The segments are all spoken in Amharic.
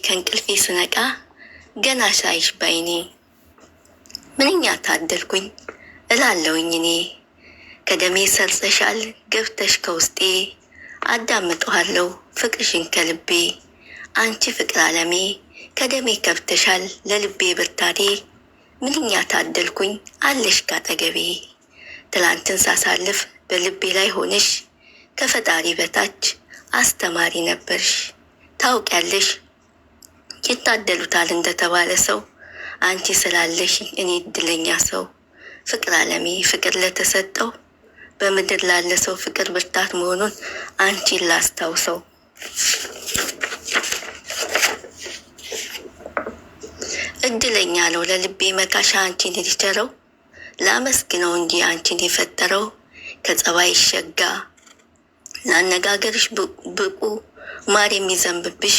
ከእንቅልፌ ስነቃ ገና ሳይሽ ባይኔ ምንኛ ታደልኩኝ እላለውኝ እኔ። ከደሜ ሰርጸሻል ገብተሽ ከውስጤ አዳምጠዋለሁ ፍቅርሽን ከልቤ። አንቺ ፍቅር ዓለሜ ከደሜ ከብተሻል ለልቤ ብርታቴ። ምንኛ ታደልኩኝ አለሽ ካጠገቤ። ትላንትን ሳሳልፍ በልቤ ላይ ሆነሽ ከፈጣሪ በታች አስተማሪ ነበርሽ። ታውቂያለሽ ይታደሉታል እንደተባለ ሰው አንቺ ስላለሽ እኔ እድለኛ ሰው። ፍቅር ዓለሜ ፍቅር ለተሰጠው በምድር ላለ ሰው ፍቅር ብርታት መሆኑን አንቺን ላስታውሰው። እድለኛ ነው ለልቤ መካሻ አንቺን የቸረው። ላመስግነው እንጂ አንቺን የፈጠረው። ከጸባይ ሸጋ ለአነጋገርሽ ብቁ ማር የሚዘንብብሽ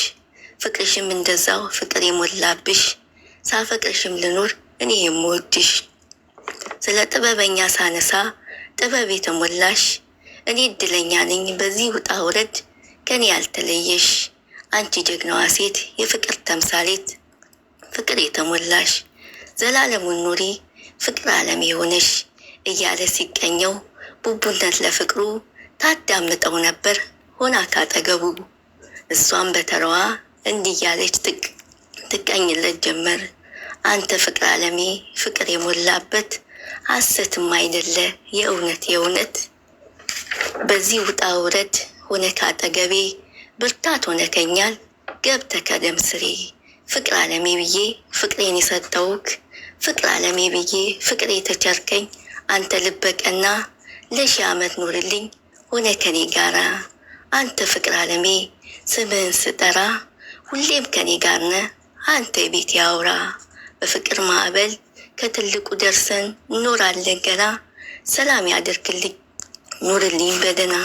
ፍቅርሽም እንደዛው ፍቅር የሞላብሽ። ሳፈቅርሽም ልኑር እኔ የምወድሽ። ስለ ጥበበኛ ሳነሳ ጥበብ የተሞላሽ እኔ እድለኛ ነኝ በዚህ ውጣ ውረድ ከኔ ያልተለየሽ። አንቺ ጀግናዋ ሴት የፍቅር ተምሳሌት ፍቅር የተሞላሽ ዘላለሙን ኑሪ ፍቅር ዓለም የሆነሽ እያለ ሲቀኘው ቡቡነት ለፍቅሩ ታዳምጠው ነበር ሆና ካጠገቡ። እሷም በተራዋ እንዲህ ያለች ትቀኝለት ጀመር። አንተ ፍቅር ዓለሜ ፍቅር የሞላበት ሐሰትም አይደለ የእውነት የእውነት። በዚህ ውጣ ውረድ ሆነ ካጠገቤ ብርታት ሆነከኛል ገብተ ከደም ስሬ። ፍቅር ዓለሜ ብዬ ፍቅሬን የሰጠውክ ፍቅር ዓለሜ ብዬ ፍቅሬ የተቸርከኝ አንተ ልበቀና ለሺህ ዓመት ኑርልኝ ሆነ ከኔ ጋራ። አንተ ፍቅር ዓለሜ ስምህን ስጠራ ሁሌም ከኔ ጋር ነህ አንተ የቤት ያውራ። በፍቅር ማዕበል ከትልቁ ደርሰን እንኖራለን ገና። ሰላም ያደርግልኝ ኑርልኝ በደና።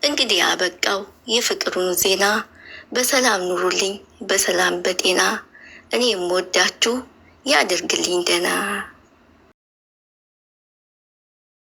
እንግዲህ አበቃው የፍቅሩን ዜና። በሰላም ኑሩልኝ በሰላም በጤና። እኔ የምወዳችሁ ያደርግልኝ ደና።